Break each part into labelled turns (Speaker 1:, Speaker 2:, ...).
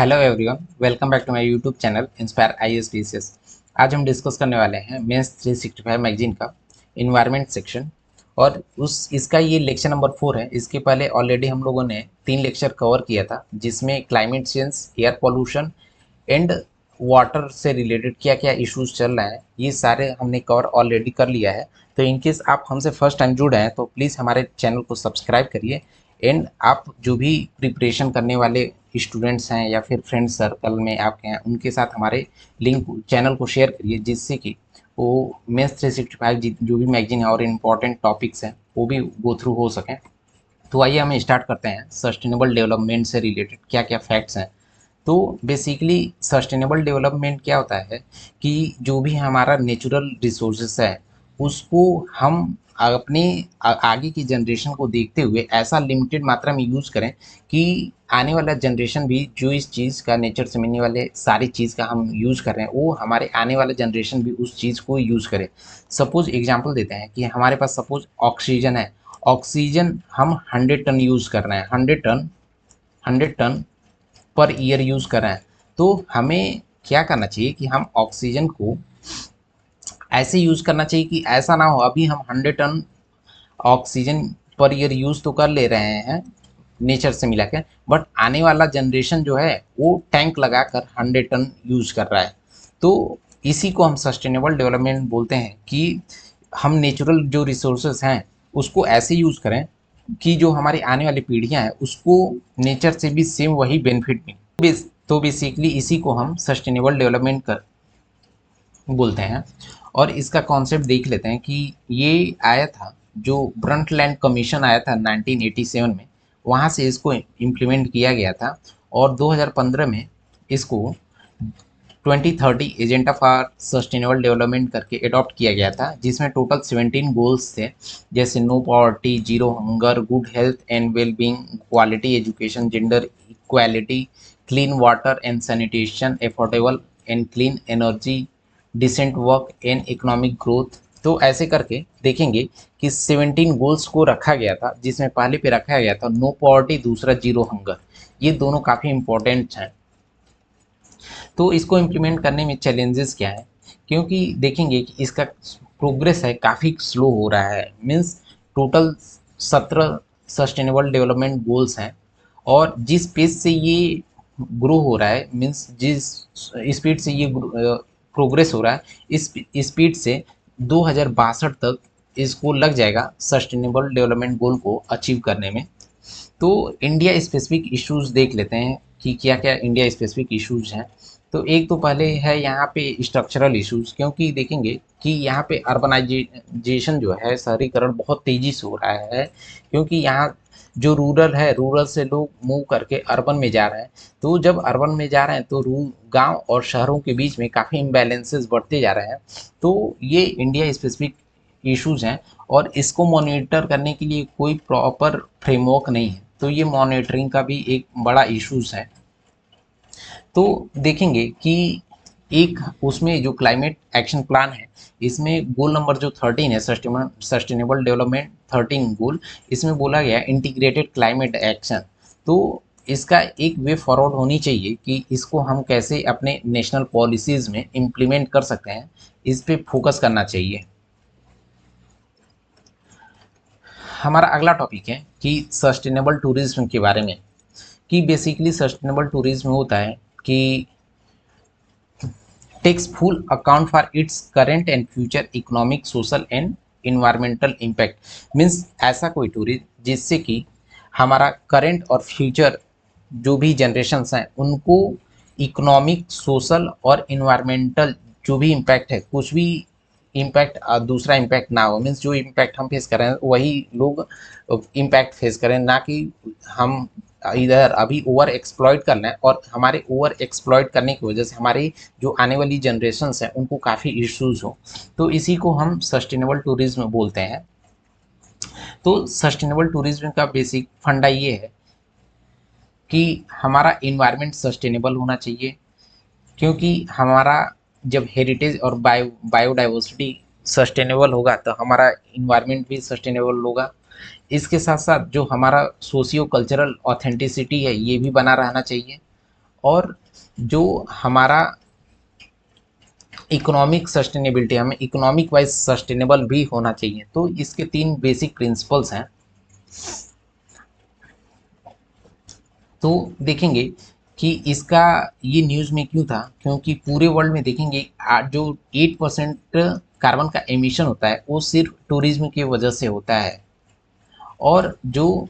Speaker 1: Hello everyone, welcome back to my YouTube channel inspire ISPCS। आज हम discuss करने वाले हैं मेंस 365 मैगजीन का इन्वायरमेंट सेक्शन। और उस इसका ये लेक्चर नंबर 4 है। इसके पहले ऑलरेडी हम लोगों ने 3 लेक्चर कवर किया था, जिसमें climate change, air pollution and water से रिलेटेड क्या क्या इश्यूज चल रहे हैं, ये सारे हमने कवर ऑलरेडी कर लिया है। तो इनकेस आप हमसे फर्स्ट टाइम जुड़े हैं तो प्लीज़ हमारे चैनल को सब्सक्राइब करिए। एंड आप जो भी प्रिपरेशन करने वाले स्टूडेंट्स हैं या फिर फ्रेंड सर्कल में आपके हैं, उनके साथ हमारे लिंक चैनल को शेयर करिए, जिससे कि वो मेंस 365 जो भी मैगजीन है और इम्पॉर्टेंट टॉपिक्स हैं वो भी गो थ्रू हो सकें। तो आइए हम स्टार्ट करते हैं सस्टेनेबल डेवलपमेंट से रिलेटेड क्या क्या फैक्ट्स हैं। तो बेसिकली सस्टेनेबल डेवलपमेंट क्या होता है कि जो भी हमारा नेचुरल रिसोर्सेस है उसको हम अपने आगे की जनरेशन को देखते हुए ऐसा लिमिटेड मात्रा में यूज़ करें कि आने वाला जनरेशन भी जो इस चीज़ का नेचर से मिलने वाले सारी चीज़ का हम यूज़ कर रहे हैं, वो हमारे आने वाला जनरेशन भी उस चीज़ को यूज़ करे। सपोज़ एग्जांपल देते हैं कि हमारे पास सपोज़ ऑक्सीजन है। ऑक्सीजन हम 100 टन यूज़ कर रहे हैं, 100 टन पर ईयर यूज़ कर रहे हैं। तो हमें क्या करना चाहिए कि हम ऑक्सीजन को ऐसे यूज़ करना चाहिए कि ऐसा ना हो अभी हम 100 टन ऑक्सीजन पर ईयर यूज़ तो कर ले रहे हैं नेचर से मिला के, बट आने वाला जनरेशन जो है वो टैंक लगा कर 100 टन यूज़ कर रहा है। तो इसी को हम सस्टेनेबल डेवलपमेंट बोलते हैं कि हम नेचुरल जो रिसोर्सेज हैं उसको ऐसे यूज़ करें कि जो हमारी आने वाली पीढ़ियां हैं उसको नेचर से भी सेम वही बेनिफिट मिले। तो बेसिकली इसी को हम सस्टेनेबल डेवलपमेंट कर बोलते हैं। और इसका कॉन्सेप्ट देख लेते हैं कि ये आया था, जो ब्रंटलैंड कमीशन आया था 1987 में, वहाँ से इसको इम्प्लीमेंट किया गया था। और 2015 में इसको 2030 एजेंडा फॉर सस्टेनेबल डेवलपमेंट करके अडॉप्ट किया गया था, जिसमें टोटल 17 गोल्स थे, जैसे no poverty, zero hunger, good health and wellbeing, quality education, gender equality, clean water and sanitation, affordable and clean energy, decent work and economic growth. तो ऐसे करके देखेंगे कि 17 गोल्स को रखा गया था, जिसमें पहले पे रखा गया था नो पॉवर्टी, दूसरा जीरो हंगर। ये दोनों काफ़ी इंपॉर्टेंट हैं। तो इसको इम्प्लीमेंट करने में चैलेंजेस क्या है, क्योंकि देखेंगे कि इसका प्रोग्रेस है काफ़ी स्लो हो रहा है। Means total 17 sustainable development goals हैं, और जिस पेज से ये ग्रो हो रहा है, मीन्स जिस स्पीड से ये प्रोग्रेस हो रहा है, इस स्पीड से 2062 तक इसको लग जाएगा सस्टेनेबल डेवलपमेंट गोल को अचीव करने में। तो इंडिया स्पेसिफिक इश्यूज देख लेते हैं कि क्या क्या इंडिया स्पेसिफिक इश्यूज हैं। तो एक तो पहले है यहाँ पे स्ट्रक्चरल इश्यूज, क्योंकि देखेंगे कि यहाँ पे अर्बनाइजेशन जो है, शहरीकरण बहुत तेज़ी से हो रहा है। क्योंकि यहाँ जो रूरल है, रूरल से लोग मूव करके अर्बन में जा रहे हैं। तो जब अर्बन में जा रहे हैं तो गांव और शहरों के बीच में काफ़ी इम्बैलेंसेस बढ़ते जा रहे हैं। तो ये इंडिया स्पेसिफिक इश्यूज हैं, और इसको मॉनिटर करने के लिए कोई प्रॉपर फ्रेमवर्क नहीं है। तो ये मॉनिटरिंग का भी एक बड़ा इश्यूज है। तो देखेंगे कि एक उसमें जो क्लाइमेट एक्शन प्लान है, इसमें गोल नंबर जो 13 है, सस्टेनेबल डेवलपमेंट 13 गोल, इसमें बोला गया इंटीग्रेटेड क्लाइमेट एक्शन। तो इसका एक वे फॉरवर्ड होनी चाहिए कि इसको हम कैसे अपने नेशनल पॉलिसीज़ में इम्प्लीमेंट कर सकते हैं, इस पे फोकस करना चाहिए। हमारा अगला टॉपिक है कि सस्टेनेबल टूरिज्म के बारे में। कि बेसिकली सस्टेनेबल टूरिज्म होता है कि takes full account for its current and future economic, social and environmental impact. Means ऐसा कोई टूरिज्म जिससे कि हमारा करेंट और फ्यूचर जो भी जनरेशन्स हैं उनको इकोनॉमिक, सोशल और इन्वायरमेंटल जो भी इम्पैक्ट है, कुछ भी इम्पैक्ट दूसरा इम्पैक्ट ना हो। मीन्स जो इम्पैक्ट हम फेस कर रहे हैं वही लोग इम्पैक्ट फेस करें, ना कि हम इधर अभी ओवर एक्सप्लॉइट करना है, और हमारे ओवर एक्सप्लॉइट करने की वजह से हमारी जो आने वाली जनरेशन्स हैं उनको काफ़ी इश्यूज हो। तो इसी को हम सस्टेनेबल टूरिज्म बोलते हैं। तो सस्टेनेबल टूरिज्म का बेसिक फंडा ये है कि हमारा इन्वायरमेंट सस्टेनेबल होना चाहिए, क्योंकि हमारा जब हेरिटेज और बायोडाइवर्सिटी सस्टेनेबल होगा तो हमारा इन्वायरमेंट भी सस्टेनेबल होगा। इसके साथ साथ जो हमारा सोशियो कल्चरल ऑथेंटिसिटी है ये भी बना रहना चाहिए। और जो हमारा इकोनॉमिक सस्टेनेबिलिटी, हमें इकोनॉमिक वाइज सस्टेनेबल भी होना चाहिए। तो इसके 3 बेसिक प्रिंसिपल्स हैं। तो देखेंगे कि इसका ये न्यूज़ में क्यों था, क्योंकि पूरे वर्ल्ड में देखेंगे जो 8% कार्बन का एमिशन होता है वो सिर्फ टूरिज्म की वजह से होता है। और जो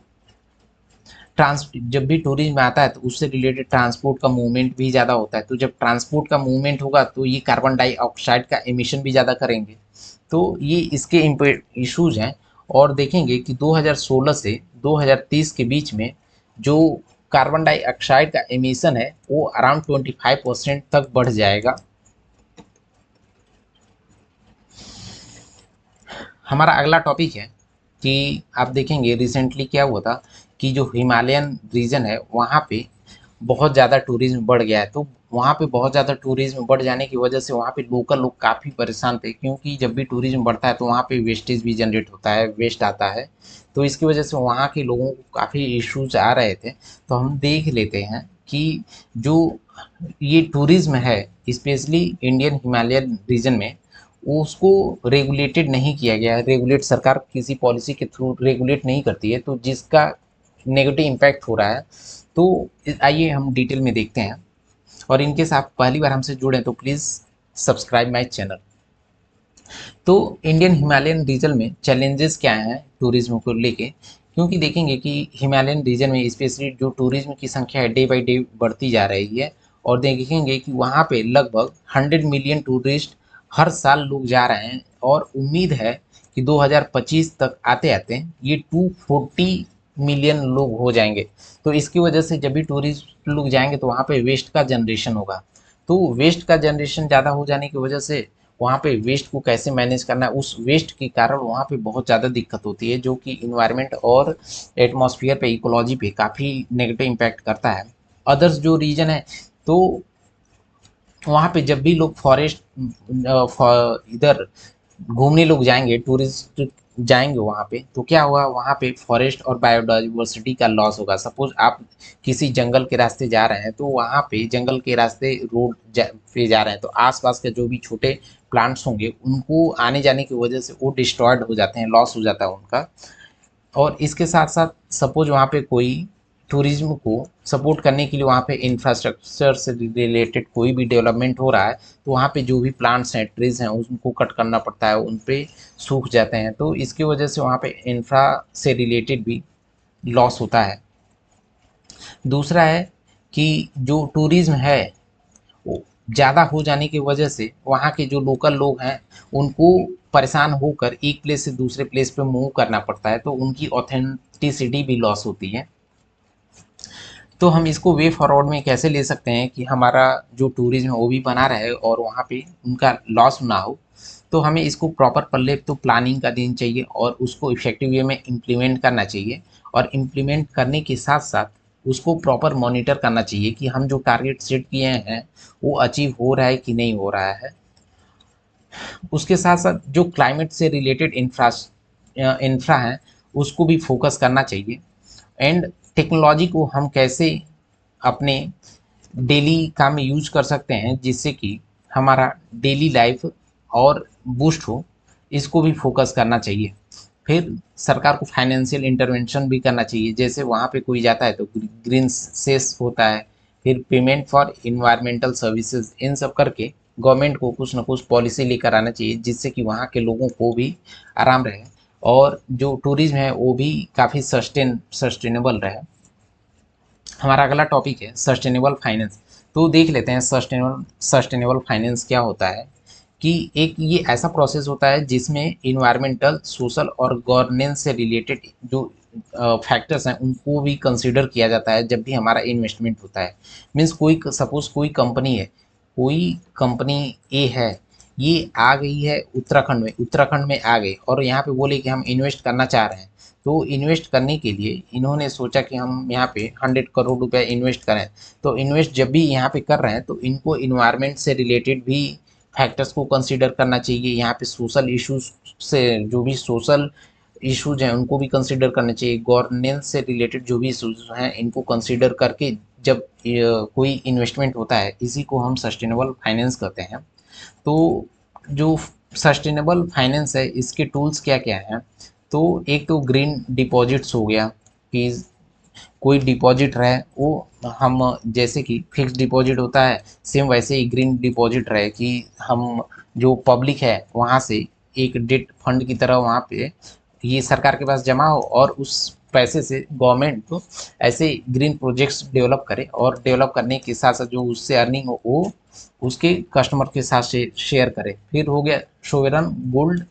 Speaker 1: जब भी टूरिज्म आता है तो उससे रिलेटेड ट्रांसपोर्ट का मूवमेंट भी ज़्यादा होता है। तो जब ट्रांसपोर्ट का मूवमेंट होगा तो ये कार्बन डाइऑक्साइड का एमिशन भी ज़्यादा करेंगे। तो ये इसके इश्यूज हैं। और देखेंगे कि 2016 से 2030 के बीच में जो कार्बन डाइऑक्साइड का एमिशन है वो अराउंड 25% तक बढ़ जाएगा। हमारा अगला टॉपिक है कि आप देखेंगे रिसेंटली क्या हुआ था कि जो हिमालयन रीजन है वहाँ पे बहुत ज़्यादा टूरिज्म बढ़ गया है। तो वहाँ पे बहुत ज़्यादा टूरिज्म बढ़ जाने की वजह से वहाँ पे लोकल लोग काफ़ी परेशान थे, क्योंकि जब भी टूरिज्म बढ़ता है तो वहाँ पे वेस्टेज भी जनरेट होता है, वेस्ट आता है। तो इसकी वजह से वहाँ के लोगों को काफ़ी इश्यूज आ रहे थे। तो हम देख लेते हैं कि जो ये टूरिज्म है स्पेशली इंडियन हिमालयन रीजन में, उसको रेगुलेटेड नहीं किया गया है। रेगुलेट सरकार किसी पॉलिसी के थ्रू रेगुलेट नहीं करती है, तो जिसका नेगेटिव इम्पैक्ट हो रहा है। तो आइए हम डिटेल में देखते हैं। और इनकेस आप पहली बार हमसे जुड़े तो प्लीज़ सब्सक्राइब माय चैनल। तो इंडियन हिमालयन रीजन में चैलेंजेस क्या हैं टूरिज्म को लेके, क्योंकि देखेंगे कि हिमालयन रीजन में स्पेशली जो टूरिज्म की संख्या है डे बाई डे बढ़ती जा रही है। और देखेंगे कि वहाँ पे लगभग 100 मिलियन टूरिस्ट हर साल लोग जा रहे हैं। और उम्मीद है कि 2025 तक आते आते ये 240 मिलियन लोग हो जाएंगे। तो इसकी वजह से जब भी टूरिस्ट लोग जाएंगे तो वहाँ पे वेस्ट का जनरेशन होगा। तो वेस्ट का जनरेशन ज़्यादा हो जाने की वजह से वहाँ पे वेस्ट को कैसे मैनेज करना है, उस वेस्ट के कारण वहाँ पे बहुत ज़्यादा दिक्कत होती है, जो कि इन्वायरमेंट और एटमॉस्फेयर पे, इकोलॉजी पे काफ़ी नेगेटिव इम्पैक्ट करता है। अदर्स जो रीजन है, तो वहाँ पे जब भी लोग फॉरेस्ट इधर घूमने लोग जाएंगे, टूरिस्ट जाएंगे वहाँ पे, तो क्या होगा, वहाँ पे फॉरेस्ट और बायोडाइवर्सिटी का लॉस होगा। सपोज आप किसी जंगल के रास्ते जा रहे हैं, तो वहाँ पे जंगल के रास्ते पे जा रहे हैं, तो आसपास के जो भी छोटे प्लांट्स होंगे उनको आने जाने की वजह से वो डिस्ट्रॉयड हो जाते हैं, लॉस हो जाता है उनका। और इसके साथ साथ सपोज वहाँ पे कोई टूरिज्म को सपोर्ट करने के लिए वहाँ पे इंफ्रास्ट्रक्चर से रिलेटेड कोई भी डेवलपमेंट हो रहा है, तो वहाँ पे जो भी प्लांट्स हैं, ट्रीज हैं, उनको कट करना पड़ता है, उन पे सूख जाते हैं। तो इसकी वजह से वहाँ पे इंफ्रा से रिलेटेड भी लॉस होता है। दूसरा है कि जो टूरिज्म है वो ज़्यादा हो जाने की वजह से वहाँ के जो लोकल लोग हैं उनको परेशान होकर एक प्लेस से दूसरे प्लेस पे मूव करना पड़ता है, तो उनकी ऑथेंटिसिटी भी लॉस होती है। तो हम इसको वे फॉरवर्ड में कैसे ले सकते हैं कि हमारा जो टूरिज्म है वो भी बना रहे और वहाँ पे उनका लॉस ना हो। तो हमें इसको प्रॉपर पहले तो प्लानिंग का देना चाहिए और उसको इफेक्टिव वे में इम्प्लीमेंट करना चाहिए। और इम्प्लीमेंट करने के साथ साथ उसको प्रॉपर मॉनिटर करना चाहिए कि हम जो टारगेट सेट किए हैं वो अचीव हो रहा है कि नहीं हो रहा है। उसके साथ साथ जो क्लाइमेट से रिलेटेड इंफ्रा है उसको भी फोकस करना चाहिए। एंड टेक्नोलॉजी को हम कैसे अपने डेली काम में यूज कर सकते हैं जिससे कि हमारा डेली लाइफ और बूस्ट हो, इसको भी फोकस करना चाहिए। फिर सरकार को फाइनेंशियल इंटरवेंशन भी करना चाहिए, जैसे वहाँ पे कोई जाता है तो ग्रीन सेस होता है, फिर पेमेंट फॉर इन्वायरमेंटल सर्विसेज, इन सब करके गवर्नमेंट को कुछ ना कुछ पॉलिसी लेकर आना चाहिए जिससे कि वहाँ के लोगों को भी आराम रहे और जो टूरिज्म है वो भी काफ़ी सस्टेनेबल रहे। हमारा अगला टॉपिक है सस्टेनेबल फाइनेंस। तो देख लेते हैं सस्टेनेबल फाइनेंस क्या होता है। कि एक ये ऐसा प्रोसेस होता है जिसमें इन्वायरमेंटल, सोशल और गवर्नेंस से रिलेटेड जो फैक्टर्स हैं उनको भी कंसिडर किया जाता है जब भी हमारा इन्वेस्टमेंट होता है। मीन्स कोई सपोज कोई कंपनी है, कोई कंपनी ए है, ये आ गई है उत्तराखंड में आ गई और यहाँ पे बोले कि हम इन्वेस्ट करना चाह रहे हैं। तो इन्वेस्ट करने के लिए इन्होंने सोचा कि हम यहाँ पे 100 करोड़ रुपया इन्वेस्ट करें। तो इन्वेस्ट जब भी यहाँ पे कर रहे हैं तो इनको इन्वायरमेंट से रिलेटेड भी फैक्टर्स को कंसीडर करना चाहिए। यहाँ पे सोशल इश्यूज से जो भी सोशल इश्यूज हैं उनको भी कंसीडर करना चाहिए। गवर्नेंस से रिलेटेड जो भी इश्यूज हैं इनको कंसीडर करके जब कोई इन्वेस्टमेंट होता है, इसी को हम सस्टेनेबल फाइनेंस कहते हैं। तो जो सस्टेनेबल फाइनेंस है, इसके टूल्स क्या क्या हैं? तो एक तो ग्रीन डिपॉजिट्स हो गया, कि कोई डिपॉजिट रहे वो हम, जैसे कि फिक्स डिपॉजिट होता है, सेम वैसे ही ग्रीन डिपॉजिट रहे कि हम जो पब्लिक है वहाँ से एक डेट फंड की तरह वहाँ पे ये सरकार के पास जमा हो, और उस पैसे से गवर्नमेंट को ऐसे ग्रीन प्रोजेक्ट्स डेवलप करे, और डेवलप करने के साथ साथ जो उससे अर्निंग हो वो उसके कस्टमर के साथ शेयर करे। फिर हो गया sovereign gold,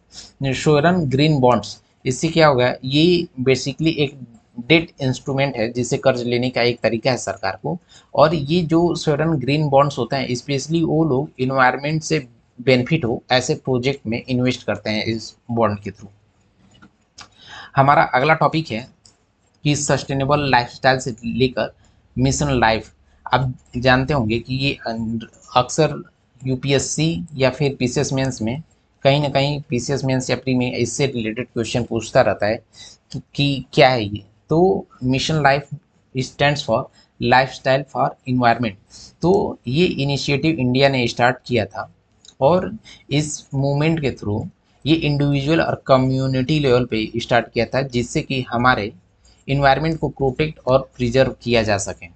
Speaker 1: sovereign green bonds. इससे क्या होगा, ये बेसिकली एक डेट इंस्ट्रूमेंट है जिसे कर्ज लेने का एक तरीका है सरकार को। और ये जो सोवरन ग्रीन बॉन्ड्स होते हैं, स्पेशली वो लोग इन्वायरमेंट से बेनिफिट हो ऐसे प्रोजेक्ट में इन्वेस्ट करते हैं इस बॉन्ड के थ्रू। हमारा अगला टॉपिक है कि सस्टेनेबल लाइफस्टाइल से लेकर मिशन लाइफ। आप जानते होंगे कि ये अक्सर यूपीएससी या फिर पीसीएस मेंस में, कहीं ना कहीं पीसीएस मेंस या प्री में इससे रिलेटेड क्वेश्चन पूछता रहता है कि क्या है ये। तो mission life stands for lifestyle for environment. तो ये इनिशिएटिव इंडिया ने स्टार्ट किया था, और इस मूवमेंट के थ्रू ये इंडिविजुअल और कम्युनिटी लेवल पे स्टार्ट किया था, जिससे कि हमारे इन्वायरमेंट को प्रोटेक्ट और प्रिजर्व किया जा सके।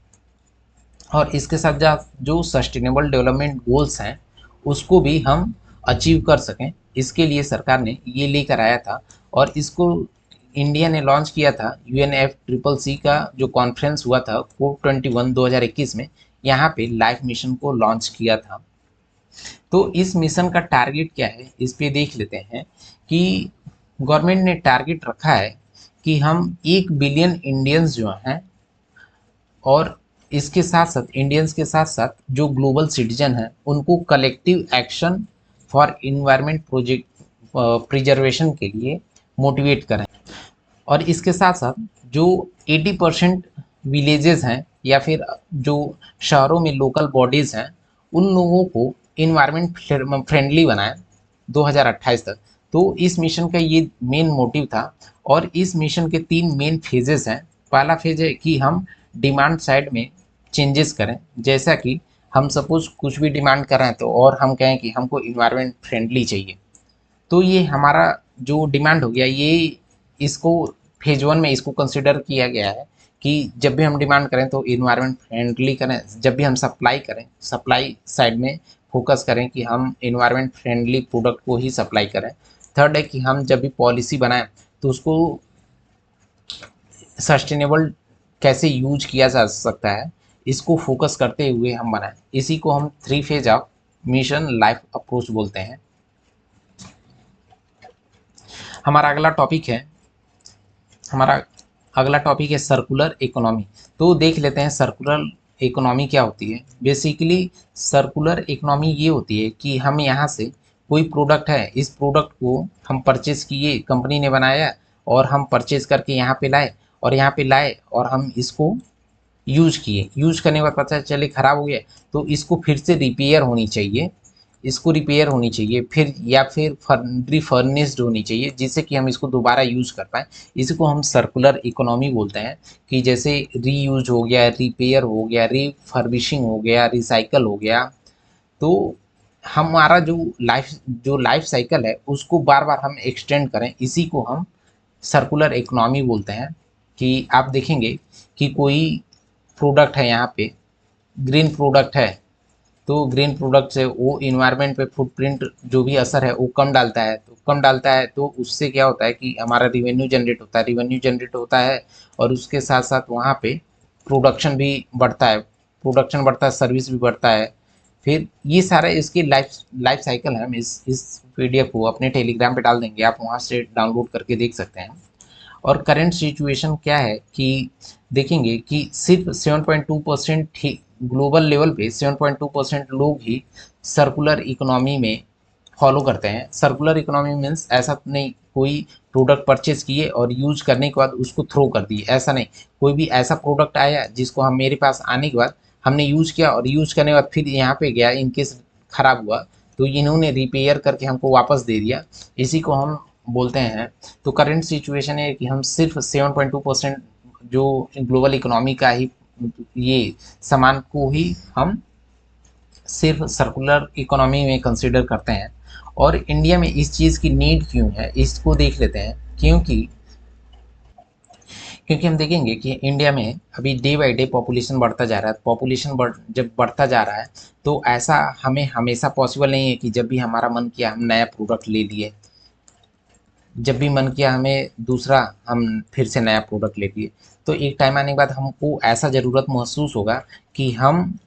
Speaker 1: और इसके साथ जो सस्टेनेबल डेवलपमेंट गोल्स हैं उसको भी हम अचीव कर सकें, इसके लिए सरकार ने ये लेकर आया था। और इसको इंडिया ने लॉन्च किया था UNFCCC का जो कॉन्फ्रेंस हुआ था COP21 2021 में, यहाँ पे लाइफ मिशन को लॉन्च किया था। तो इस मिशन का टारगेट क्या है, इस पे देख लेते हैं कि गवर्नमेंट ने टारगेट रखा है कि हम 1 बिलियन इंडियंस जो हैं, और इसके साथ साथ इंडियंस के साथ साथ जो ग्लोबल सिटीजन हैं, उनको collective action for environment project preservation के लिए मोटिवेट करें। और इसके साथ साथ जो 80% विलेजेस हैं या फिर जो शहरों में लोकल बॉडीज़ हैं, उन लोगों को इन्वायरमेंट फ्रेंडली बनाएं 2028 तक। तो इस मिशन का ये मेन मोटिव था। और इस मिशन के 3 मेन फेजेस हैं। पहला फेज है कि हम डिमांड साइड में चेंजेस करें, जैसा कि हम सपोज कुछ भी डिमांड कर रहे हैं तो, और हम कहें कि हमको इन्वायरमेंट फ्रेंडली चाहिए, तो ये हमारा जो डिमांड हो गया, ये इसको फेज 1 में इसको कंसिडर किया गया है कि जब भी हम डिमांड करें तो इन्वायरमेंट फ्रेंडली करें। जब भी हम सप्लाई करें, सप्लाई साइड में फोकस करें कि हम इन्वायरमेंट फ्रेंडली प्रोडक्ट को ही सप्लाई करें। थर्ड है कि हम जब भी पॉलिसी बनाएं तो उसको सस्टेनेबल कैसे यूज किया जा सकता है, इसको फोकस करते हुए हम बनाएं। इसी को हम 3 phase of mission life approach बोलते हैं। हमारा अगला टॉपिक है सर्कुलर इकोनॉमी। तो देख लेते हैं सर्कुलर इकोनॉमी क्या होती है। बेसिकली सर्कुलर इकोनॉमी ये होती है कि हम यहाँ से कोई प्रोडक्ट है, इस प्रोडक्ट को हम परचेज़ किए, कंपनी ने बनाया और हम परचेज़ करके यहाँ पे लाए, और हम इसको यूज़ किए। यूज़ करने के बाद पता चले ख़राब हो गया, तो इसको फिर से रिपेयर होनी चाहिए, फिर या फिर रिफर्निश्ड होनी चाहिए, जिससे कि हम इसको दोबारा यूज़ कर पाएँ। इसी को हम सर्कुलर इकोनॉमी बोलते हैं, कि जैसे रीयूज हो गया, रिपेयर हो गया, रिफर्बिशिंग हो गया, रिसाइकल हो गया। तो हमारा जो लाइफ साइकिल है उसको बार बार हम एक्सटेंड करें, इसी को हम सर्कुलर इकोनॉमी बोलते हैं। कि आप देखेंगे कि कोई प्रोडक्ट है, यहाँ पे ग्रीन प्रोडक्ट है, तो ग्रीन प्रोडक्ट से वो इन्वायरमेंट पे फुटप्रिंट जो भी असर है वो कम डालता है, तो उससे क्या होता है कि हमारा रिवेन्यू जनरेट होता है, और उसके साथ साथ वहाँ पे प्रोडक्शन बढ़ता है, सर्विस भी बढ़ता है। फिर ये सारा इसकी लाइफ साइकिल है। हम इस पीडीएफ को अपने टेलीग्राम पे डाल देंगे, आप वहाँ से डाउनलोड करके देख सकते हैं। और करंट सिचुएशन क्या है कि देखेंगे कि सिर्फ 7.2% ही ग्लोबल लेवल पे 7.2% लोग ही सर्कुलर इकोनॉमी में फॉलो करते हैं। सर्कुलर इकोनॉमी मीन्स ऐसा नहीं कोई प्रोडक्ट परचेज किए और यूज करने के बाद उसको थ्रो कर दिए, ऐसा नहीं। कोई भी ऐसा प्रोडक्ट आया जिसको हम मेरे पास आने के बाद हमने यूज किया, और यूज करने के बाद फिर यहाँ पे गया, इनकेस ख़राब हुआ तो इन्होंने रिपेयर करके हमको वापस दे दिया, इसी को हम बोलते हैं। तो करंट सिचुएशन है कि हम सिर्फ 7.2% जो ग्लोबल इकोनॉमी का ही ये सामान को ही हम सिर्फ सर्कुलर इकोनॉमी में कंसिडर करते हैं। और इंडिया में इस चीज़ की नीड क्यों है, इसको देख लेते हैं। क्योंकि हम देखेंगे कि इंडिया में अभी डे बाई डे पॉपुलेशन बढ़ता जा रहा है। जब बढ़ता जा रहा है तो ऐसा हमें हमेशा पॉसिबल नहीं है कि जब भी हमारा मन किया हम नया प्रोडक्ट ले लिए, जब भी मन किया हमें दूसरा हम फिर से नया प्रोडक्ट ले लिए। तो एक टाइम आने के बाद हमको ऐसा ज़रूरत महसूस होगा कि हम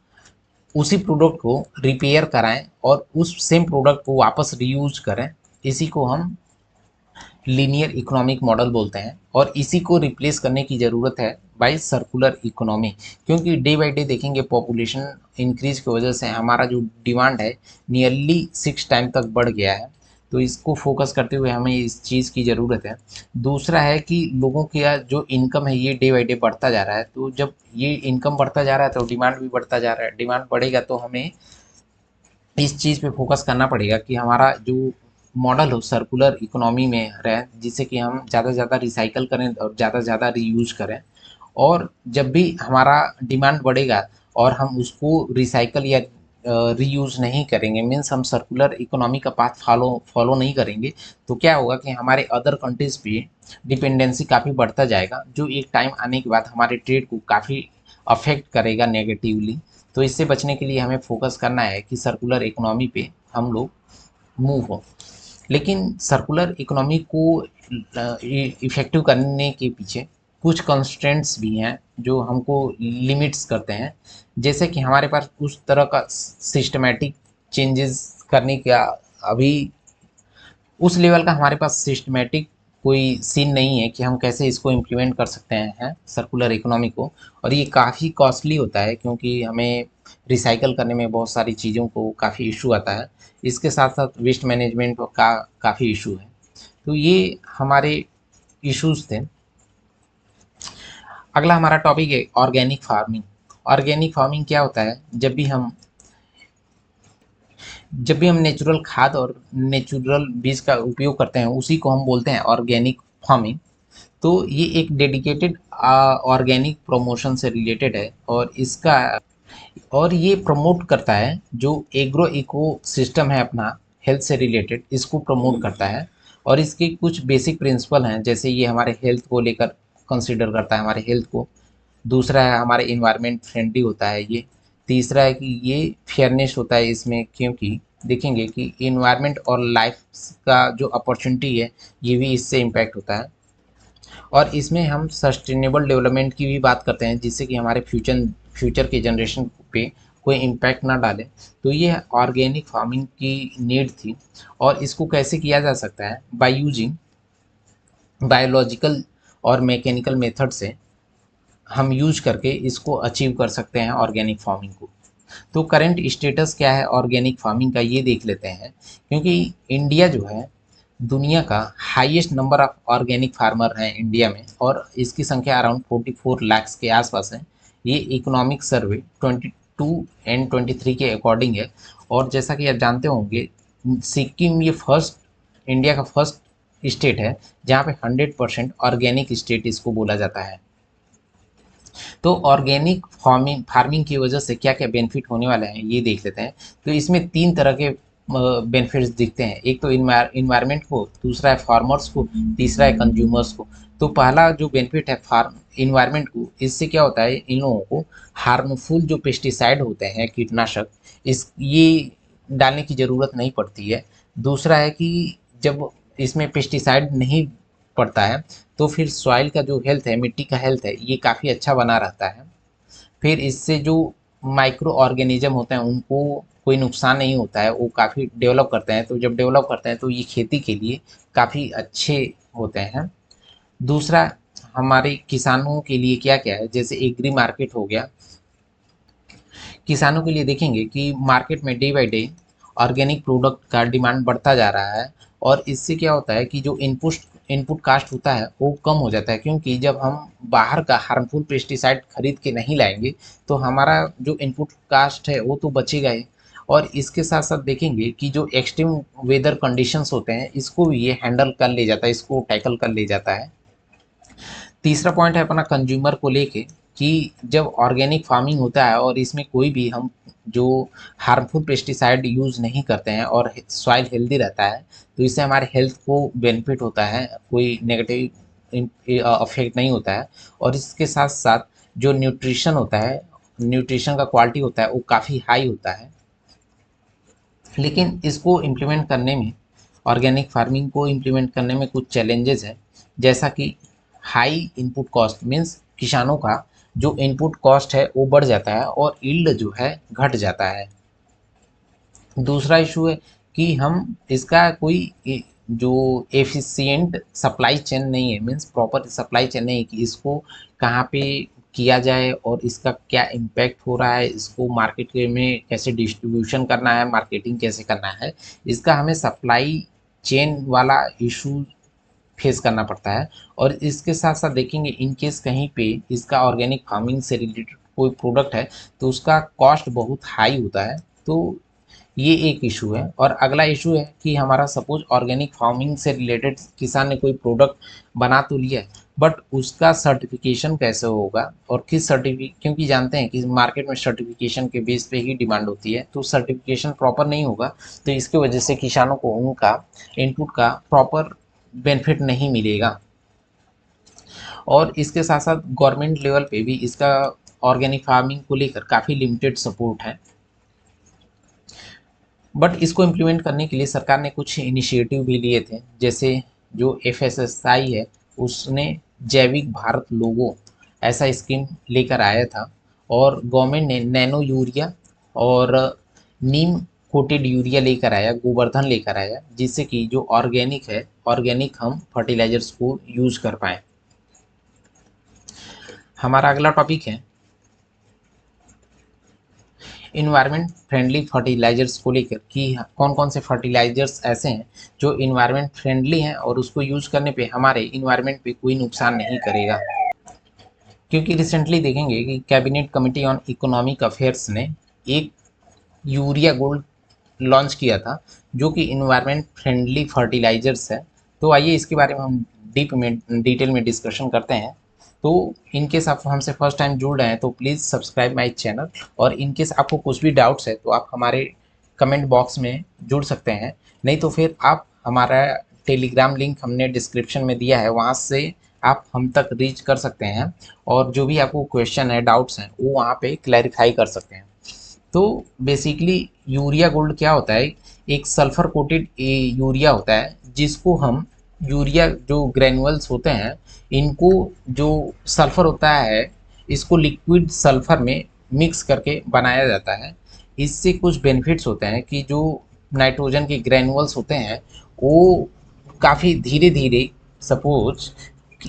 Speaker 1: उसी प्रोडक्ट को रिपेयर कराएं और उस सेम प्रोडक्ट को वापस रीयूज करें। इसी को हम लीनियर इकोनॉमिक मॉडल बोलते हैं और इसी को रिप्लेस करने की ज़रूरत है बाय सर्कुलर इकोनॉमी। क्योंकि डे बाई डे देखेंगे पॉपुलेशन इंक्रीज की वजह से हमारा जो डिमांड है नियरली 6 टाइम तक बढ़ गया है। तो इसको फोकस करते हुए हमें इस चीज़ की ज़रूरत है। दूसरा है कि लोगों का जो इनकम है ये डे बाई डे बढ़ता जा रहा है। तो जब ये इनकम बढ़ता जा रहा है तो डिमांड भी बढ़ता जा रहा है। डिमांड बढ़ेगा तो हमें इस चीज़ पे फोकस करना पड़ेगा कि हमारा जो मॉडल हो सर्कुलर इकोनॉमी में रहे, जिससे कि हम ज़्यादा से ज़्यादा रिसाइकल करें और ज़्यादा से ज़्यादा रीयूज करें। और जब भी हमारा डिमांड बढ़ेगा और हम उसको रिसाइकल या रीयूज नहीं करेंगे, मीन्स हम सर्कुलर इकोनॉमी का पाथ फॉलो नहीं करेंगे, तो क्या होगा कि हमारे अदर कंट्रीज पे डिपेंडेंसी काफ़ी बढ़ता जाएगा, जो एक टाइम आने के बाद हमारे ट्रेड को काफ़ी अफेक्ट करेगा नेगेटिवली। तो इससे बचने के लिए हमें फोकस करना है कि सर्कुलर इकोनॉमी पे हम लोग मूव हो। लेकिन सर्कुलर इकोनॉमी को इफ़ेक्टिव करने के पीछे कुछ कंस्ट्रेंट्स भी हैं जो हमको लिमिट्स करते हैं। जैसे कि हमारे पास उस तरह का सिस्टमैटिक चेंजेस करने का अभी उस लेवल का हमारे पास सिस्टमैटिक कोई सीन नहीं है कि हम कैसे इसको इम्प्लीमेंट कर सकते हैं सर्कुलर इकोनॉमी को। और ये काफ़ी कॉस्टली होता है क्योंकि हमें रिसाइकल करने में बहुत सारी चीज़ों को काफ़ी इशू आता है। इसके साथ साथ वेस्ट मैनेजमेंट का काफ़ी इशू है। तो ये हमारे इश्यूज थे। अगला हमारा टॉपिक है ऑर्गेनिक फार्मिंग। ऑर्गेनिक फार्मिंग क्या होता है, जब भी हम नेचुरल खाद और नेचुरल बीज का उपयोग करते हैं उसी को हम बोलते हैं ऑर्गेनिक फार्मिंग। तो ये एक डेडिकेटेड ऑर्गेनिक प्रमोशन से रिलेटेड है और ये प्रमोट करता है जो एग्रो इको सिस्टम है अपना हेल्थ से रिलेटेड, इसको प्रमोट करता है। और इसके कुछ बेसिक प्रिंसिपल हैं, जैसे ये हमारे हेल्थ को लेकर कंसिडर करता है, हमारे हेल्थ को। दूसरा है हमारे इन्वायरमेंट फ्रेंडली होता है ये। तीसरा है कि ये फेयरनेस होता है इसमें, क्योंकि देखेंगे कि इन्वायरमेंट और लाइफ का जो अपॉर्चुनिटी है ये भी इससे इम्पैक्ट होता है। और इसमें हम सस्टेनेबल डेवलपमेंट की भी बात करते हैं, जिससे कि हमारे फ्यूचर के जनरेशन पे कोई इम्पैक्ट ना डाले। तो ये ऑर्गेनिक फार्मिंग की नीड थी। और इसको कैसे किया जा सकता है, बाय यूजिंग बायोलॉजिकल और मैकेनिकल मेथड से हम यूज करके इसको अचीव कर सकते हैं ऑर्गेनिक फार्मिंग को। तो करंट स्टेटस क्या है ऑर्गेनिक फार्मिंग का, ये देख लेते हैं। क्योंकि इंडिया जो है दुनिया का highest number of organic farmer हैं इंडिया में, और इसकी संख्या अराउंड 44 लाख के आसपास है। ये इकोनॉमिक सर्वे 22 एंड 23 के अकॉर्डिंग है। और जैसा कि आप जानते होंगे सिक्किम ये इंडिया का फर्स्ट स्टेट है जहाँ पे 100% ऑर्गेनिक स्टेट इसको बोला जाता है। तो ऑर्गेनिक फार्मिंग की वजह से क्या क्या बेनिफिट होने वाले हैं ये देख लेते हैं। तो इसमें 3 तरह के बेनिफिट्स दिखते हैं। एक तो इन्वायरमेंट को, दूसरा है फार्मर्स को, तीसरा है कंज्यूमर्स को। तो पहला जो बेनिफिट है फार्म इन्वायरमेंट को, इससे क्या होता है, इन लोगों को हार्मफुल जो पेस्टिसाइड होते हैं कीटनाशक, इस ये डालने की ज़रूरत नहीं पड़ती है। दूसरा है कि जब इसमें पेस्टिसाइड नहीं पड़ता है तो फिर सॉइल का जो हेल्थ है, मिट्टी का हेल्थ है, ये काफ़ी अच्छा बना रहता है। फिर इससे जो माइक्रो ऑर्गेनिज्म होते हैं उनको कोई नुकसान नहीं होता है, वो काफ़ी डेवलप करते हैं। तो जब डेवलप करते हैं तो ये खेती के लिए काफ़ी अच्छे होते हैं। दूसरा, हमारे किसानों के लिए क्या क्या है, जैसे एग्री मार्केट हो गया। किसानों के लिए देखेंगे कि मार्केट में day by day organic product का डिमांड बढ़ता जा रहा है। और इससे क्या होता है कि जो इनपुट कास्ट होता है वो कम हो जाता है, क्योंकि जब हम बाहर का हार्मफुल पेस्टिसाइड खरीद के नहीं लाएंगे तो हमारा जो इनपुट कास्ट है वो तो बचेगा ही। और इसके साथ साथ देखेंगे कि जो एक्सट्रीम वेदर कंडीशंस होते हैं इसको भी ये हैंडल कर ले जाता है, इसको टैकल कर ले जाता है। तीसरा पॉइंट है अपना कंज्यूमर को लेके। कि जब ऑर्गेनिक फार्मिंग होता है और इसमें कोई भी हम जो हार्मफुल पेस्टिसाइड यूज़ नहीं करते हैं और सॉइल हेल्दी रहता है, तो इससे हमारे हेल्थ को बेनिफिट होता है, कोई नेगेटिव अफेक्ट नहीं होता है। और इसके साथ साथ जो न्यूट्रिशन होता है, न्यूट्रिशन का क्वालिटी होता है वो काफ़ी हाई होता है। लेकिन इसको इम्प्लीमेंट करने में, ऑर्गेनिक फार्मिंग को इम्प्लीमेंट करने में कुछ चैलेंजेस हैं, जैसा कि हाई इनपुट कॉस्ट, मीन्स किसानों का जो इनपुट कॉस्ट है वो बढ़ जाता है और यील्ड जो है घट जाता है। दूसरा इशू है कि हम इसका कोई जो एफिशिएंट सप्लाई चेन नहीं है, मीन्स प्रॉपर सप्लाई चेन नहीं है कि इसको कहाँ पे किया जाए और इसका क्या इम्पैक्ट हो रहा है, इसको मार्केट में कैसे डिस्ट्रीब्यूशन करना है, मार्केटिंग कैसे करना है, इसका हमें सप्लाई चेन वाला इशू फेस करना पड़ता है। और इसके साथ साथ देखेंगे इन केस कहीं पे इसका ऑर्गेनिक फार्मिंग से रिलेटेड कोई प्रोडक्ट है तो उसका कॉस्ट बहुत हाई होता है। तो ये एक इशू है। और अगला इशू है कि हमारा सपोज ऑर्गेनिक फार्मिंग से रिलेटेड किसान ने कोई प्रोडक्ट बना तो लिया है, बट उसका सर्टिफिकेशन कैसे होगा और किस सर्टिफिक, क्योंकि जानते हैं कि मार्केट में सर्टिफिकेशन के बेस पे ही डिमांड होती है, तो सर्टिफिकेशन प्रॉपर नहीं होगा तो इसकी वजह से किसानों को उनका इनपुट का प्रॉपर बेनिफिट नहीं मिलेगा। और इसके साथ साथ गवर्नमेंट लेवल पे भी इसका ऑर्गेनिक फार्मिंग को लेकर काफ़ी लिमिटेड सपोर्ट है। बट इसको इम्प्लीमेंट करने के लिए सरकार ने कुछ इनिशिएटिव भी लिए थे, जैसे जो एफएसएसआई है उसने जैविक भारत लोगो ऐसा स्कीम लेकर आया था। और गवर्नमेंट ने नैनो यूरिया और नीम कोटेड यूरिया लेकर आया, गोवर्धन लेकर आया, जिससे कि जो ऑर्गेनिक है, ऑर्गेनिक हम फर्टिलाइजर्स को यूज कर पाएँ। हमारा अगला टॉपिक है इन्वायरमेंट फ्रेंडली फर्टिलाइजर्स को लेकर कि कौन कौन से फर्टिलाइजर्स ऐसे हैं जो इन्वायरमेंट फ्रेंडली हैं और उसको यूज़ करने पे हमारे इन्वायरमेंट पे कोई नुकसान नहीं करेगा। क्योंकि रिसेंटली देखेंगे कि cabinet committee on economic affairs ने एक यूरिया गोल्ड लॉन्च किया था जो कि इन्वायरमेंट फ्रेंडली फर्टिलाइजर्स है। तो आइए इसके बारे में हम डिटेल में डिस्कशन करते हैं। तो इनकेस आप हमसे फर्स्ट टाइम जुड़ रहे हैं तो प्लीज़ सब्सक्राइब माई चैनल, और इनकेस आपको कुछ भी डाउट्स है तो आप हमारे कमेंट बॉक्स में जुड़ सकते हैं, नहीं तो फिर आप हमारा टेलीग्राम लिंक हमने डिस्क्रिप्शन में दिया है, वहाँ से आप हम तक रीच कर सकते हैं और जो भी आपको क्वेश्चन है, डाउट्स हैं, वो वहाँ पे क्लैरिफाई कर सकते हैं। तो बेसिकली यूरिया गोल्ड क्या होता है, एक सल्फर कोटेड यूरिया होता है जिसको हम यूरिया जो ग्रेनुअल्स होते हैं इनको, जो सल्फर होता है इसको लिक्विड सल्फर में मिक्स करके बनाया जाता है। इससे कुछ बेनिफिट्स होते हैं कि जो नाइट्रोजन के ग्रेनुअल्स होते हैं वो काफ़ी धीरे धीरे, सपोज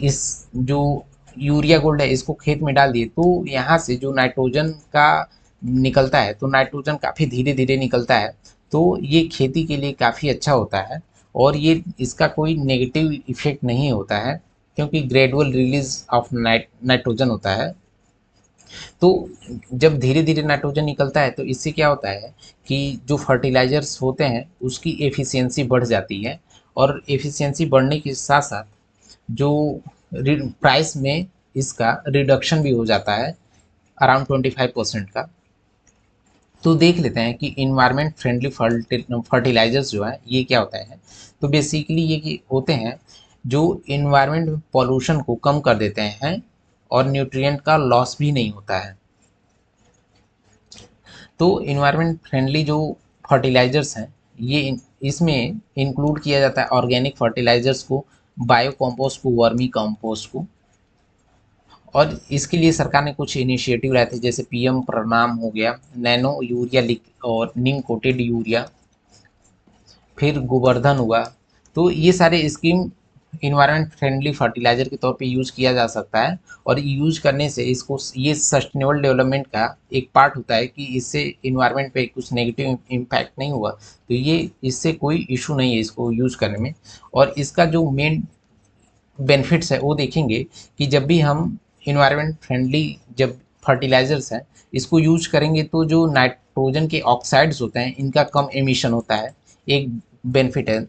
Speaker 1: इस जो यूरिया गोल्ड है इसको खेत में डाल दिए तो यहाँ से जो नाइट्रोजन का निकलता है तो नाइट्रोजन काफ़ी धीरे धीरे निकलता है, तो ये खेती के लिए काफ़ी अच्छा होता है और ये इसका कोई नेगेटिव इफेक्ट नहीं होता है क्योंकि ग्रेजुअल रिलीज ऑफ नाइट्रोजन होता है। तो जब धीरे धीरे नाइट्रोजन निकलता है तो इससे क्या होता है कि जो फर्टिलाइजर्स होते हैं उसकी एफिशिएंसी बढ़ जाती है, और एफिशिएंसी बढ़ने के साथ साथ जो प्राइस में इसका रिडक्शन भी हो जाता है अराउंड 25% का। तो देख लेते हैं कि इन्वायरमेंट फ्रेंडली फर्टिलाइजर्स जो है ये क्या होता है। तो बेसिकली ये कि होते हैं जो इन्वायरमेंट में पॉल्यूशन को कम कर देते हैं और न्यूट्रिएंट का लॉस भी नहीं होता है। तो इन्वायरमेंट फ्रेंडली जो फर्टिलाइजर्स हैं ये इसमें इंक्लूड किया जाता है ऑर्गेनिक फर्टिलाइजर्स को, बायो कंपोस्ट को, वर्मी कंपोस्ट को। और इसके लिए सरकार ने कुछ इनिशिएटिव लाए थे, जैसे पीएम प्रणाम हो गया, नैनो यूरिया और नीम कोटेड यूरिया, फिर गोवर्धन हुआ। तो ये सारे स्कीम इन्वायरमेंट फ्रेंडली फर्टिलाइजर के तौर पे यूज़ किया जा सकता है। और यूज करने से इसको, ये सस्टेनेबल डेवलपमेंट का एक पार्ट होता है कि इससे इन्वायरमेंट पे कुछ नेगेटिव इम्पैक्ट नहीं हुआ, तो ये इससे कोई इशू नहीं है इसको यूज़ करने में। और इसका जो मेन बेनिफिट्स है वो देखेंगे कि जब भी हम इन्वायरमेंट फ्रेंडली जब फर्टिलाइजर्स हैं इसको यूज करेंगे तो जो नाइट्रोजन के ऑक्साइड्स होते हैं इनका कम एमिशन होता है, एक बेनिफिट है।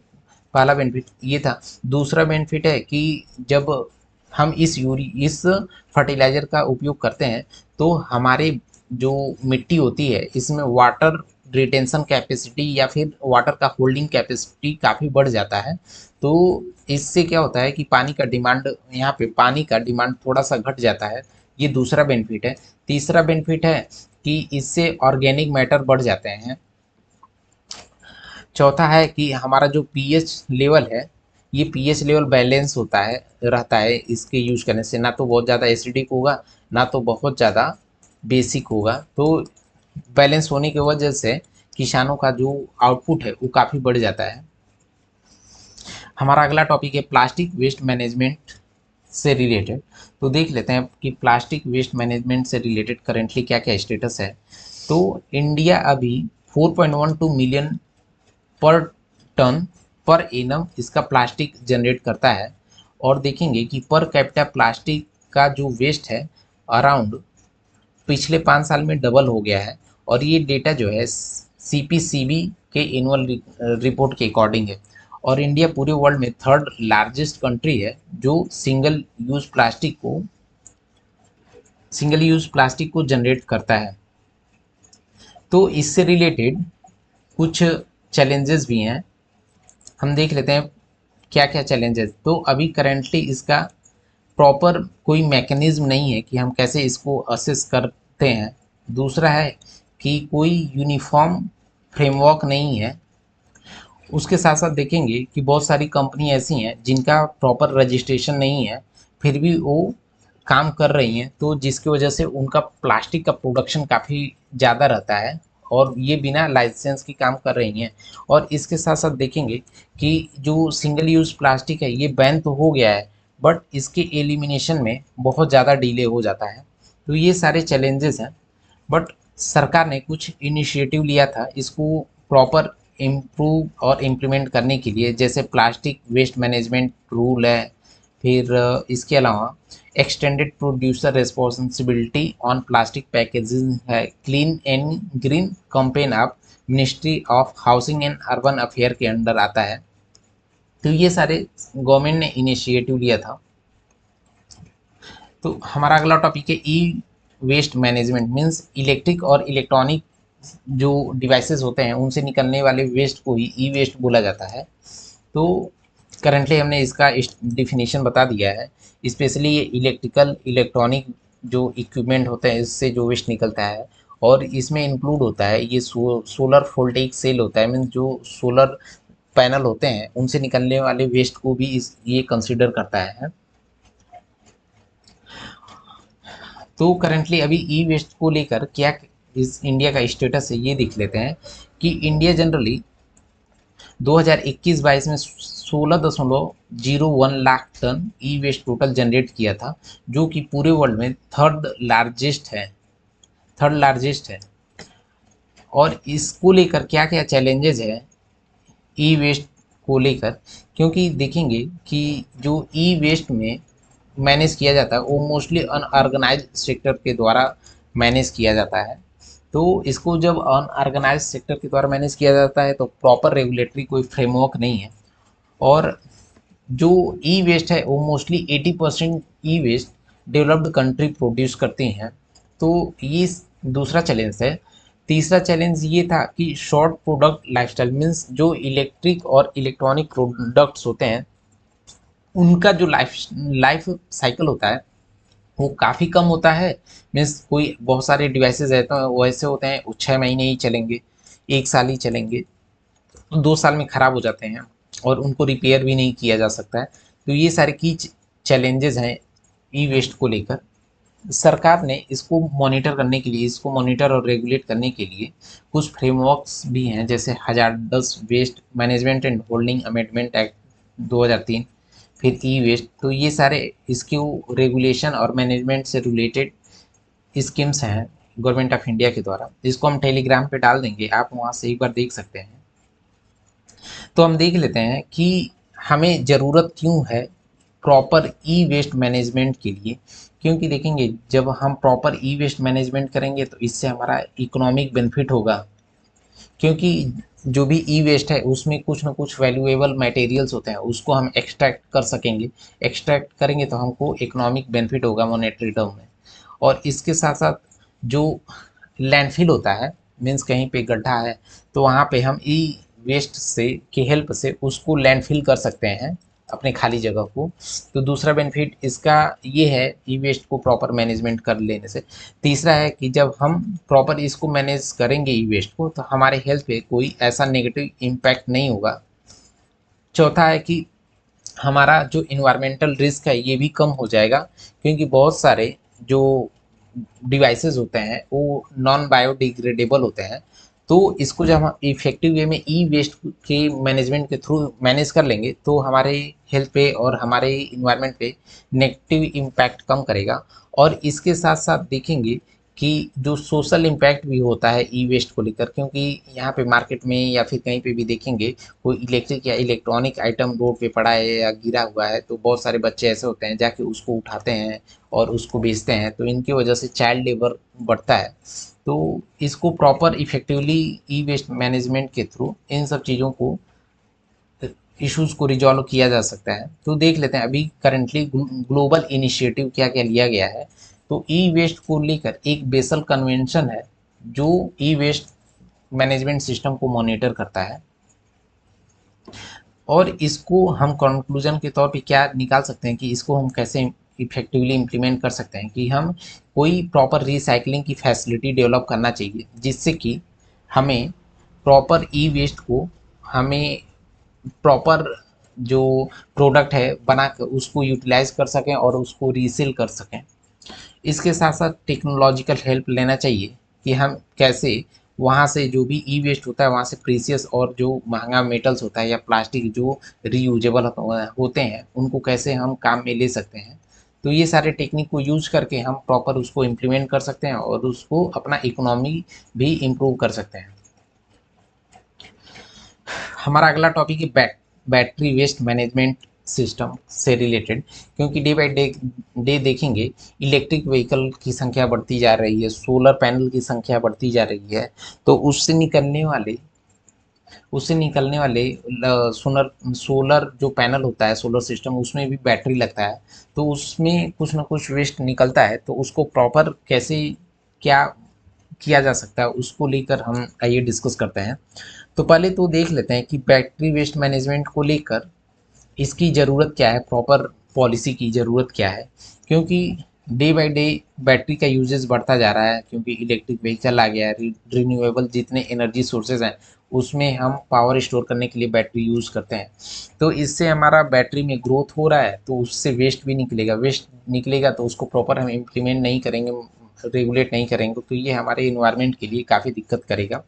Speaker 1: पहला बेनिफिट ये था। दूसरा बेनिफिट है कि जब हम इस फर्टिलाइज़र का उपयोग करते हैं तो हमारे जो मिट्टी होती है इसमें वाटर रिटेंशन कैपेसिटी या फिर वाटर का होल्डिंग कैपेसिटी काफ़ी बढ़ जाता है। तो इससे क्या होता है कि पानी का डिमांड, यहाँ पे पानी का डिमांड थोड़ा सा घट जाता है। ये दूसरा बेनिफिट है। तीसरा बेनिफिट है कि इससे ऑर्गेनिक मैटर बढ़ जाते हैं। चौथा है कि हमारा जो पीएच लेवल है, ये पीएच लेवल बैलेंस होता है, रहता है इसके यूज करने से। ना तो बहुत ज़्यादा एसिडिक होगा, ना तो बहुत ज़्यादा बेसिक होगा। तो बैलेंस होने की वजह से किसानों का जो आउटपुट है वो काफ़ी बढ़ जाता है। हमारा अगला टॉपिक है प्लास्टिक वेस्ट मैनेजमेंट से रिलेटेड। तो देख लेते हैं कि प्लास्टिक वेस्ट मैनेजमेंट से रिलेटेड करेंटली क्या क्या स्टेटस है। तो इंडिया अभी 4.12 मिलियन पर टन पर एनम इसका प्लास्टिक जनरेट करता है। और देखेंगे कि पर कैपिटा प्लास्टिक का जो वेस्ट है अराउंड पिछले 5 साल में डबल हो गया है। और ये डेटा जो है सीपीसीबी के एनुअल रिपोर्ट के अकॉर्डिंग है। और इंडिया पूरे वर्ल्ड में थर्ड लार्जेस्ट कंट्री है जो सिंगल यूज प्लास्टिक को जनरेट करता है। तो इससे रिलेटेड कुछ चैलेंजेस भी हैं, हम देख लेते हैं क्या क्या चैलेंजेस। तो अभी करेंटली इसका प्रॉपर कोई मैकेनिज्म नहीं है कि हम कैसे इसको असेस करते हैं। दूसरा है कि कोई यूनिफॉर्म फ्रेमवर्क नहीं है। उसके साथ साथ देखेंगे कि बहुत सारी कंपनी ऐसी हैं जिनका प्रॉपर रजिस्ट्रेशन नहीं है, फिर भी वो काम कर रही हैं, तो जिसकी वजह से उनका प्लास्टिक का प्रोडक्शन काफ़ी ज़्यादा रहता है और ये बिना लाइसेंस की काम कर रही हैं। और इसके साथ साथ देखेंगे कि जो सिंगल यूज़ प्लास्टिक है ये बैन तो हो गया है, बट इसके एलिमिनेशन में बहुत ज़्यादा डिले हो जाता है। तो ये सारे चैलेंजेस हैं। बट सरकार ने कुछ इनिशिएटिव लिया था इसको प्रॉपर इम्प्रूव और इम्प्लीमेंट करने के लिए, जैसे प्लास्टिक वेस्ट मैनेजमेंट रूल है। फिर इसके अलावा extended producer responsibility on plastic packaging है, clean and green campaign of ministry of housing and urban affair के अंडर आता है। तो ये सारे गवर्नमेंट ने इनिशिएटिव लिया था। तो हमारा अगला टॉपिक है ई वेस्ट मैनेजमेंट, मीन्स इलेक्ट्रिक और इलेक्ट्रॉनिक जो डिवाइसेस होते हैं उनसे निकलने वाले वेस्ट को ही ई वेस्ट बोला जाता है। तो करंटली हमने इसका डिफिनीशन बता दिया है। स्पेशली ये इलेक्ट्रिकल इलेक्ट्रॉनिक जो इक्विपमेंट होते हैं इससे जो वेस्ट निकलता है, और इसमें इंक्लूड होता है ये सोलर वोल्टेइक सेल होता है, मीन्स जो सोलर पैनल होते हैं उनसे निकलने वाले वेस्ट को भी ये कंसिडर करता है। तो करंटली अभी ई वेस्ट को लेकर क्या इस इंडिया का स्टेटस है ये देख लेते हैं कि इंडिया जनरली 2021-22 में 16.01 लाख टन ई वेस्ट टोटल जनरेट किया था, जो कि पूरे वर्ल्ड में थर्ड लार्जेस्ट है। और इसको लेकर क्या क्या चैलेंजेस है ई वेस्ट को लेकर, क्योंकि देखेंगे कि जो ई वेस्ट में मैनेज किया जाता है वो मोस्टली अनऑर्गेनाइज सेक्टर के द्वारा मैनेज किया जाता है। तो इसको जब अनऑर्गेनाइज सेक्टर के द्वारा मैनेज किया जाता है तो प्रॉपर रेगुलेटरी कोई फ्रेमवर्क नहीं है। और जो ई वेस्ट है वो मोस्टली 80% ई वेस्ट डेवलप्ड कंट्री प्रोड्यूस करती हैं। तो ये दूसरा चैलेंज है। तीसरा चैलेंज ये था कि शॉर्ट प्रोडक्ट लाइफस्टाइल, मीन्स जो इलेक्ट्रिक और इलेक्ट्रॉनिक प्रोडक्ट्स होते हैं उनका जो लाइफ साइकिल होता है वो काफ़ी कम होता है। मीन्स कोई बहुत सारे डिवाइसेस रहते हैं वो ऐसे होते हैं वो 6 महीने ही चलेंगे, 1 साल ही चलेंगे, तो 2 साल में ख़राब हो जाते हैं और उनको रिपेयर भी नहीं किया जा सकता है। तो ये सारे की चैलेंजेस हैं ई वेस्ट को लेकर। सरकार ने इसको मॉनिटर करने के लिए, इसको मॉनिटर और रेगुलेट करने के लिए कुछ फ्रेमवर्क्स भी हैं, जैसे hazardous waste management and holding amendment act 2003, फिर ई वेस्ट। तो ये सारे इसके रेगुलेशन और मैनेजमेंट से रिलेटेड स्कीम्स हैं गवर्नमेंट ऑफ इंडिया के द्वारा। इसको हम टेलीग्राम पे डाल देंगे, आप वहाँ से एक बार देख सकते हैं। तो हम देख लेते हैं कि हमें ज़रूरत क्यों है प्रॉपर ई वेस्ट मैनेजमेंट के लिए। क्योंकि देखेंगे जब हम प्रॉपर ई वेस्ट मैनेजमेंट करेंगे तो इससे हमारा इकोनॉमिक बेनिफिट होगा। क्योंकि जो भी ई वेस्ट है उसमें कुछ ना कुछ वैल्यूएबल मटेरियल्स होते हैं, उसको हम एक्सट्रैक्ट कर सकेंगे। एक्सट्रैक्ट करेंगे तो हमको इकोनॉमिक बेनिफिट होगा मॉनेटरी टर्म में। और इसके साथ साथ जो लैंडफिल होता है, मीन्स कहीं पे गड्ढा है तो वहाँ पे हम ई वेस्ट से की हेल्प से उसको लैंडफिल कर सकते हैं अपने खाली जगह को। तो दूसरा बेनिफिट इसका ये है ई वेस्ट को प्रॉपर मैनेजमेंट कर लेने से। तीसरा है कि जब हम प्रॉपर इसको मैनेज करेंगे ई वेस्ट को तो हमारे हेल्थ पे कोई ऐसा नेगेटिव इम्पैक्ट नहीं होगा। चौथा है कि हमारा जो इन्वायरमेंटल रिस्क है ये भी कम हो जाएगा, क्योंकि बहुत सारे जो डिवाइसेस होते हैं वो नॉन बायोडिग्रेडेबल होते हैं। तो इसको जब हम इफेक्टिव वे में ई वेस्ट के मैनेजमेंट के थ्रू मैनेज कर लेंगे तो हमारे हेल्थ पे और हमारे इन्वायरमेंट पे नेगेटिव इम्पैक्ट कम करेगा। और इसके साथ साथ देखेंगे कि जो सोशल इम्पैक्ट भी होता है ई वेस्ट को लेकर, क्योंकि यहाँ पे मार्केट में या फिर कहीं पे भी देखेंगे कोई इलेक्ट्रिक या इलेक्ट्रॉनिक आइटम रोड पे पड़ा है या गिरा हुआ है तो बहुत सारे बच्चे ऐसे होते हैं जाके उसको उठाते हैं और उसको बेचते हैं, तो इनकी वजह से चाइल्ड लेबर बढ़ता है। तो इसको प्रॉपर इफेक्टिवली ई वेस्ट मैनेजमेंट के थ्रू इन सब चीज़ों को, इश्यूज को रिजॉल्व किया जा सकता है। तो देख लेते हैं अभी करंटली ग्लोबल इनिशिएटिव क्या क्या लिया गया है। तो ई वेस्ट को लेकर एक बेसल कन्वेंशन है जो ई वेस्ट मैनेजमेंट सिस्टम को मॉनिटर करता है। और इसको हम कंक्लूजन के तौर पे क्या निकाल सकते हैं कि इसको हम कैसे इफेक्टिवली इम्प्लीमेंट कर सकते हैं कि हम कोई प्रॉपर रिसाइकलिंग की फैसिलिटी डेवलप करना चाहिए, जिससे कि हमें प्रॉपर ई वेस्ट को हमें प्रॉपर जो प्रोडक्ट है बना कर उसको यूटिलाइज कर सकें और उसको रीसेल कर सकें। इसके साथ साथ टेक्नोलॉजिकल हेल्प लेना चाहिए कि हम कैसे वहाँ से जो भी ई वेस्ट होता है वहाँ से प्रीसियस और जो महंगा मेटल्स होता है या प्लास्टिक जो रीयूजेबल होते हैं उनको कैसे हम काम में ले सकते हैं। तो ये सारे टेक्निक को यूज करके हम प्रॉपर उसको इम्प्लीमेंट कर सकते हैं और उसको अपना इकोनॉमी भी इम्प्रूव कर सकते हैं। हमारा अगला टॉपिक है बैटरी वेस्ट मैनेजमेंट सिस्टम से रिलेटेड, क्योंकि डे बाई डे देखेंगे इलेक्ट्रिक व्हीकल की संख्या बढ़ती जा रही है, सोलर पैनल की संख्या बढ़ती जा रही है। तो उससे निकलने वाले सोलर सोलर जो पैनल होता है, सोलर सिस्टम, उसमें भी बैटरी लगता है। तो उसमें कुछ ना कुछ वेस्ट निकलता है, तो उसको प्रॉपर कैसे क्या किया जा सकता है उसको लेकर हम आइए डिस्कस करते हैं। तो पहले तो देख लेते हैं कि बैटरी वेस्ट मैनेजमेंट को लेकर इसकी ज़रूरत क्या है, प्रॉपर पॉलिसी की ज़रूरत क्या है। क्योंकि डे बाय डे बैटरी का यूजेस बढ़ता जा रहा है, क्योंकि इलेक्ट्रिक व्हीकल आ गया है, रिन्यूएबल जितने एनर्जी सोर्सेज हैं उसमें हम पावर स्टोर करने के लिए बैटरी यूज़ करते हैं। तो इससे हमारा बैटरी में ग्रोथ हो रहा है, तो उससे वेस्ट भी निकलेगा। वेस्ट निकलेगा तो उसको प्रॉपर हम इम्प्लीमेंट नहीं करेंगे, रेगुलेट नहीं करेंगे, तो ये हमारे इन्वायरमेंट के लिए काफ़ी दिक्कत करेगा।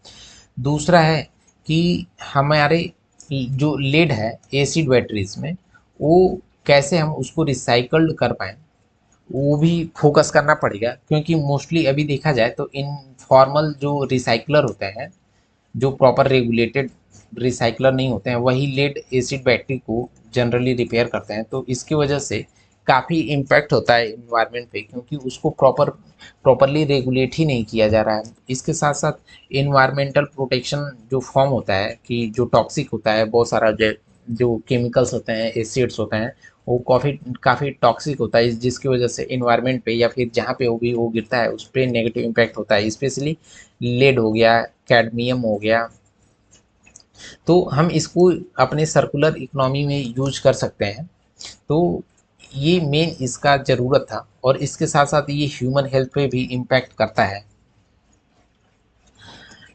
Speaker 1: दूसरा है कि हमारे जो लेड है एसिड बैटरीज में, वो कैसे हम उसको रिसाइकल्ड कर पाएँ, वो भी फोकस करना पड़ेगा। क्योंकि मोस्टली अभी देखा जाए तो इनफॉर्मल जो रिसाइकलर होते हैं, जो प्रॉपर रेगुलेटेड रिसाइकलर नहीं होते हैं, वही लेड एसिड बैटरी को जनरली रिपेयर करते हैं। तो इसकी वजह से काफ़ी इम्पैक्ट होता है इन्वायरमेंट पे, क्योंकि उसको प्रॉपरली रेगुलेट ही नहीं किया जा रहा है। इसके साथ साथ इन्वायरमेंटल प्रोटेक्शन जो फॉर्म होता है कि जो टॉक्सिक होता है, बहुत सारा जो केमिकल्स होते हैं, एसिड्स होते हैं, वो काफ़ी काफ़ी टॉक्सिक होता है, जिसकी वजह से इन्वायरमेंट पे या फिर जहाँ पे वो गिरता है उस पर नेगेटिव इम्पैक्ट होता है। स्पेशली लेड हो गया, कैडमियम हो गया। तो हम इसको अपने सर्कुलर इकोनॉमी में यूज कर सकते हैं। तो ये मेन इसका ज़रूरत था, और इसके साथ साथ ये ह्यूमन हेल्थ पे भी इम्पैक्ट करता है।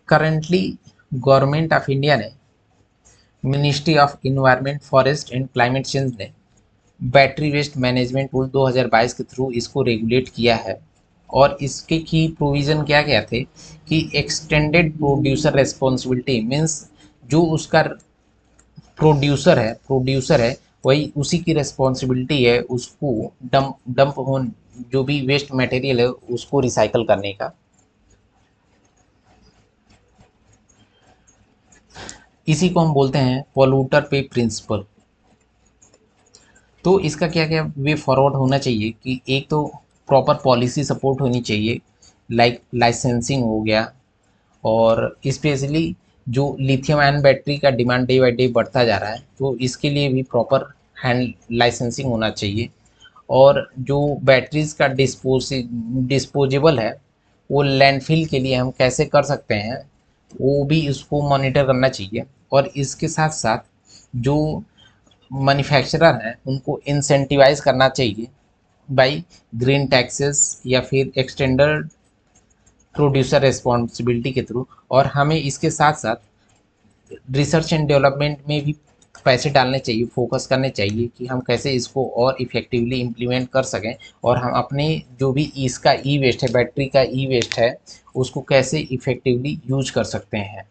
Speaker 1: करंटली गवर्नमेंट ऑफ इंडिया ने, ministry of environment forest and climate change ने बैटरी वेस्ट मैनेजमेंट रूल 2022 के थ्रू इसको रेगुलेट किया है। और इसके की प्रोविज़न क्या क्या थे कि एक्सटेंडेड प्रोड्यूसर रेस्पॉन्सिबिलिटी, मीन्स जो उसका प्रोड्यूसर है वही उसी की रेस्पॉन्सिबिलिटी है उसको डंप हो जो भी वेस्ट मटेरियल है उसको रिसाइकल करने का। इसी को हम बोलते हैं पॉल्यूटर पे प्रिंसिपल। तो इसका क्या क्या वे फॉरवर्ड होना चाहिए कि एक तो प्रॉपर पॉलिसी सपोर्ट होनी चाहिए, लाइक लाइसेंसिंग हो गया, और स्पेशली जो लिथियम आयन बैटरी का डिमांड डे बाई डे बढ़ता जा रहा है, तो इसके लिए भी प्रॉपर हैंड लाइसेंसिंग होना चाहिए। और जो बैटरीज़ का डिस्पोजेबल है, वो लैंडफिल के लिए हम कैसे कर सकते हैं, वो भी उसको मॉनिटर करना चाहिए। और इसके साथ साथ जो मैन्युफैक्चरर हैं उनको इंसेंटिवाइज करना चाहिए बाई ग्रीन टैक्सेस या फिर एक्सटेंडर प्रोड्यूसर रिस्पॉन्सिबिलिटी के थ्रू। और हमें इसके साथ साथ रिसर्च एंड डेवलपमेंट में भी पैसे डालने चाहिए, फोकस करने चाहिए कि हम कैसे इसको और इफ़ेक्टिवली इम्प्लीमेंट कर सकें, और हम अपने जो भी इसका ई वेस्ट है, बैटरी का ई वेस्ट है, उसको कैसे इफ़ेक्टिवली यूज कर सकते हैं।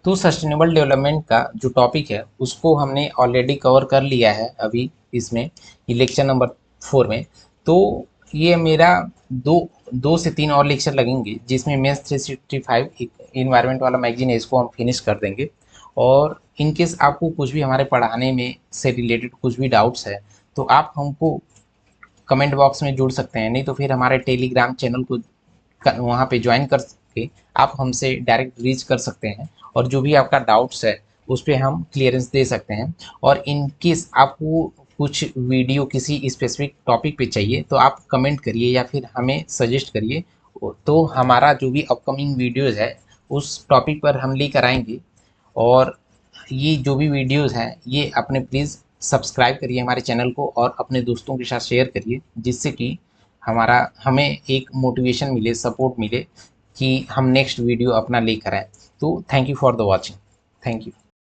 Speaker 1: तो सस्टेनेबल डेवलपमेंट का जो टॉपिक है उसको हमने ऑलरेडी कवर कर लिया है अभी इसमें, ये लेक्चर नंबर 4 में। तो ये मेरा दो 2 से 3 और लेक्चर लगेंगे, जिसमें मेंस 365 एक इन्वायरमेंट वाला मैगजीन है, इसको हम फिनिश कर देंगे। और इन केस आपको कुछ भी हमारे पढ़ाने में से रिलेटेड कुछ भी डाउट्स है, तो आप हमको कमेंट बॉक्स में जुड़ सकते हैं, नहीं तो फिर हमारे टेलीग्राम चैनल को वहाँ पे ज्वाइन करके आप हमसे डायरेक्ट रीच कर सकते हैं, और जो भी आपका डाउट्स है उस पर हम क्लियरेंस दे सकते हैं। और इन केस आपको कुछ वीडियो किसी स्पेसिफिक टॉपिक पे चाहिए, तो आप कमेंट करिए या फिर हमें सजेस्ट करिए, तो हमारा जो भी अपकमिंग वीडियोज़ है उस टॉपिक पर हम लेकर आएंगे। और ये जो भी वीडियोज़ हैं ये अपने प्लीज़ सब्सक्राइब करिए हमारे चैनल को, और अपने दोस्तों के साथ शेयर करिए, जिससे कि हमें एक मोटिवेशन मिले, सपोर्ट मिले कि हम नेक्स्ट वीडियो अपना लेकर आएँ। तो thank you for the watching. Thank you.